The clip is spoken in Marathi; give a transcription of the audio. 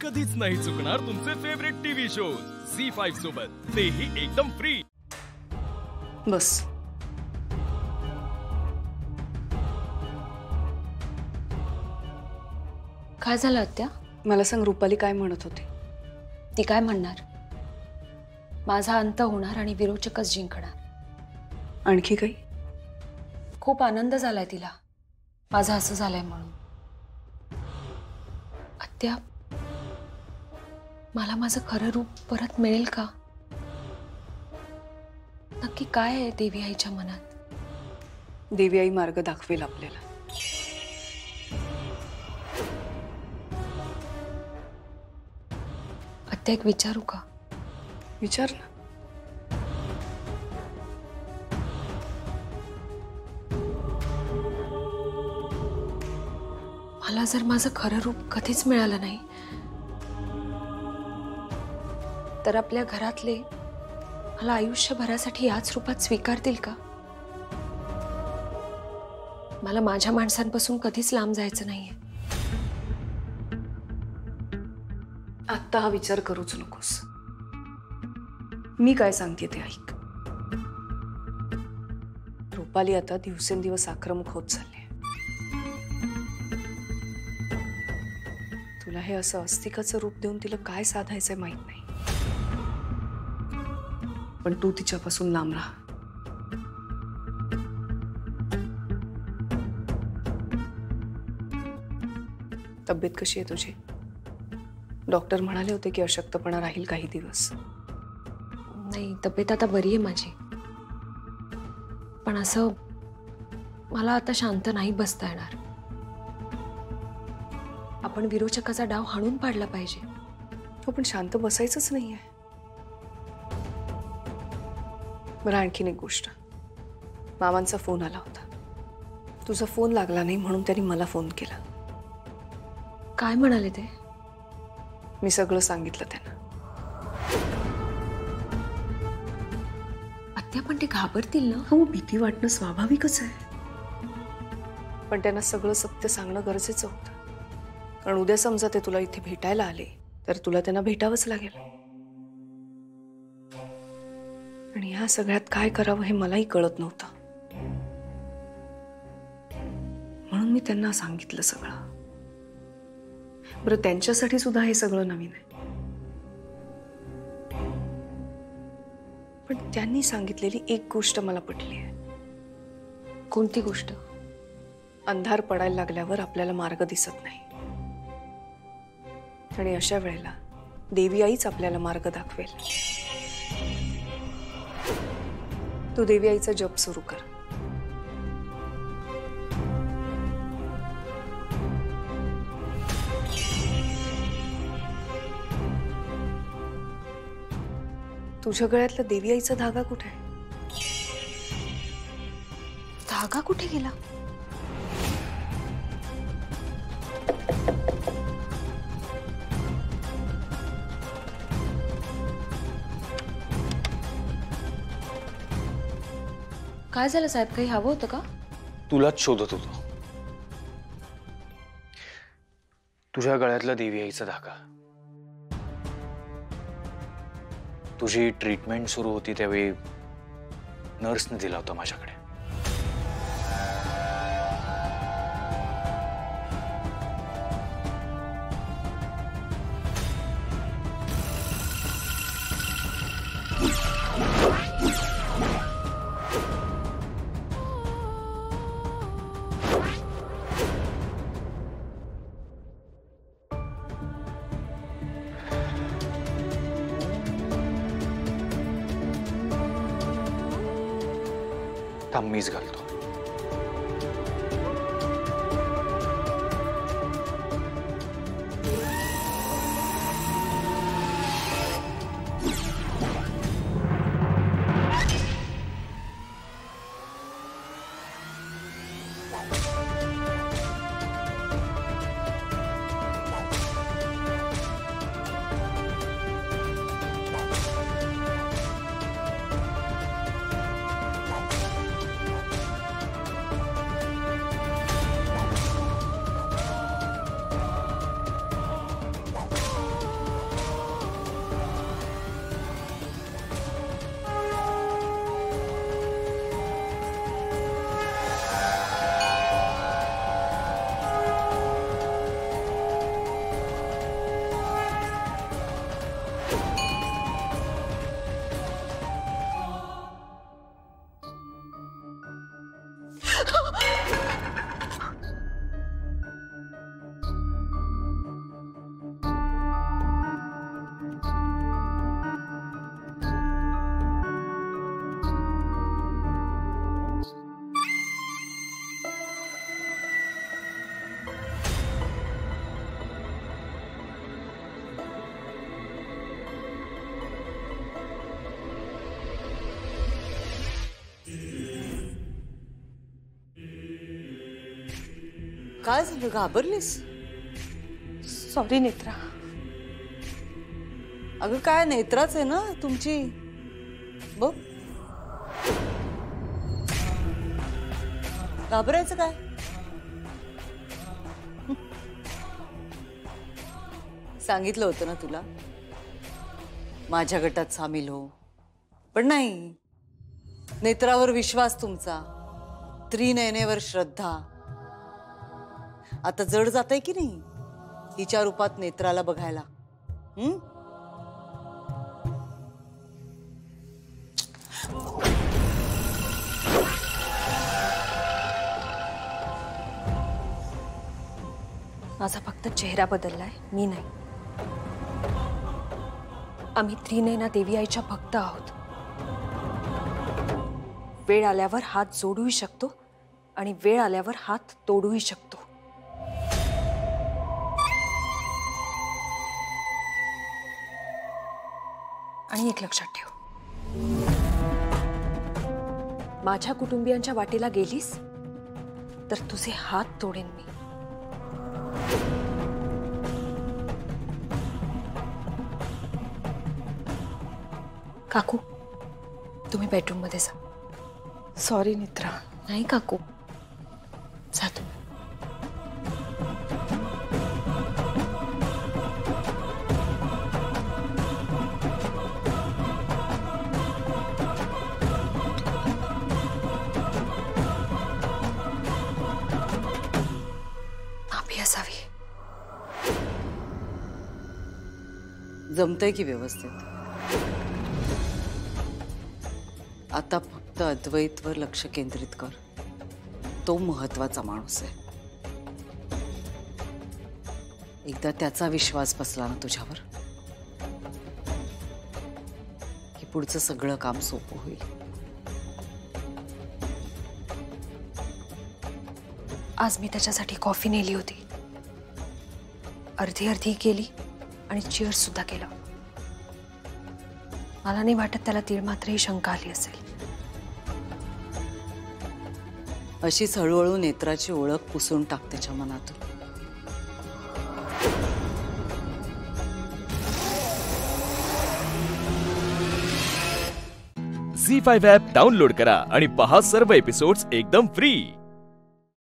कधीच नाही चुकणार तुमचे फेवरेट टीव्ही शोज झी5 सोबत, तेही एकदम फ्री। बस काय झालं आत्या? मला सांग, रुपाली काय म्हणत होती? ती काय म्हणणार? माझा अंत होणार आणि विरोचकच जिंकणार। आणखी काही? खूप आनंद झालाय तिला माझं असं झालंय म्हणून। आत्या, मला माझं खरं रूप परत मिळेल का? नक्की काय आहे देवी आईच्या मनात? देवी आई मार्ग दाखवेल आपल्याला। आत्या, एक विचारू का? विचार ना। मला जर माझं खरं रूप कधीच मिळालं नाही तर आपल्या घरातले मला आयुष्यभरासाठी याच रूपात स्वीकारतील का? मला माझ्या माणसांपासून कधीच लांब जायचं नाहीये। आत्ता हा विचार करूच नकोस। मी काय सांगते ते ऐक। रुपाली आता दिवसेंदिवस आक्रमक होत चालली आहे। तुला हे असं अस्तिकाचं रूप देऊन तिला काय साधायचंय माहित नाही, पण तू तिच्यापासून लांब राहा। तब्येत कशी आहे तुझी? डॉक्टर म्हणाले होते की अशक्तपणा राहील काही दिवस। नाही, तब्येत आता बरी आहे माझी, पण असं मला आता शांत नाही बसता येणार। आपण विरोचकाचा डाव हाणून पाडला पाहिजे। हो, पण शांत बसायचंच नाहीये। बरं, आणखीन एक गोष्ट। मामांचा फोन आला होता, तुझा फोन लागला नाही म्हणून त्यांनी मला फोन केला। काय म्हणाले ते? मी सगळं सांगितलं त्यांना। आत्या, पण ते घाबरतील ना? हो, भीती वाटणं स्वाभाविकच आहे, पण त्यांना सगळं सत्य सांगणं गरजेचं होतं। कारण उद्या समजा ते तुला इथे भेटायला आले तर तुला त्यांना भेटावंच लागेल। आणि ह्या सगळ्यात काय करावं हे मलाही कळत नव्हतं, म्हणून मी त्यांना सांगितलं सगळं। बरं, त्यांच्यासाठी सुद्धा हे सगळं नवीन आहे, पण त्यांनी सांगितलेली एक गोष्ट मला पटली आहे। कोणती गोष्ट? अंधार पडायला लागल्यावर आपल्याला मार्ग दिसत नाही, आणि अशा वेळेला देवी आईच आपल्याला मार्ग दाखवेल। तू देवी आईचा जप सुरू कर। तुझ्या गळ्यातला देवी आईचा धागा कुठे आहे? धागा कुठे गेला? काय झालं साहेब? काही हवं होतं का? तुलाच शोधत होतो। तुझ्या गळ्यातला देवी आईचा धागा। तुझी ट्रीटमेंट सुरू होती त्यावेळी नर्सने दिला होता माझ्याकडे। थांब, मीच घालतो। काय झालं, घाबरलीस? सॉरी नेत्रा. अगं काय नेत्राच आहे ना तुमची. बघ, घाबरायचं काय? सांगितलं होतं ना तुला माझ्या गटात सामील हो, पण नाही. नेत्रावर विश्वास तुमचा, त्रिनयनेवर श्रद्धा. आता जड जातंय की नाही हिच्या रूपात नेत्राला बघायला? माझा फक्त चेहरा बदललाय, मी नाही. आम्ही त्रिनयना देवी आईच्या भक्त आहोत. वेळ आल्यावर हात जोडूही शकतो आणि वेळ आल्यावर हात तोडूही शकतो. आणि एक लक्षात ठेव, माझ्या कुटुंबियांच्या वाटेला गेलीस तर तुझे हात तोडेन मी. काकू, तुम्ही बेडरूम मध्ये जा. सॉरी नेत्रा. नाही काकू, जा तुम्ही. आपी असावी. जमतंय की व्यवस्थित? आता फक्त अद्वैतवर लक्ष केंद्रित कर. तो महत्वाचा माणूस आहे. एकदा त्याचा विश्वास बसला ना तुझ्यावर की पुढचं सगळं काम सोपं होईल. आज मी त्याच्यासाठी कॉफी नेली होती. अर्धी अर्धी केली आणि चीअर्स सुद्धा केलं. मला नाही वाटत त्याला तीळ मात्रही शंका आली असेल. अशीच हळूहळू नेत्राची ओळख पुसून टाक त्याच्या मनातून. झी5 ॲप डाउनलोड करा आणि पहा सर्व एपिसोड्स एकदम फ्री.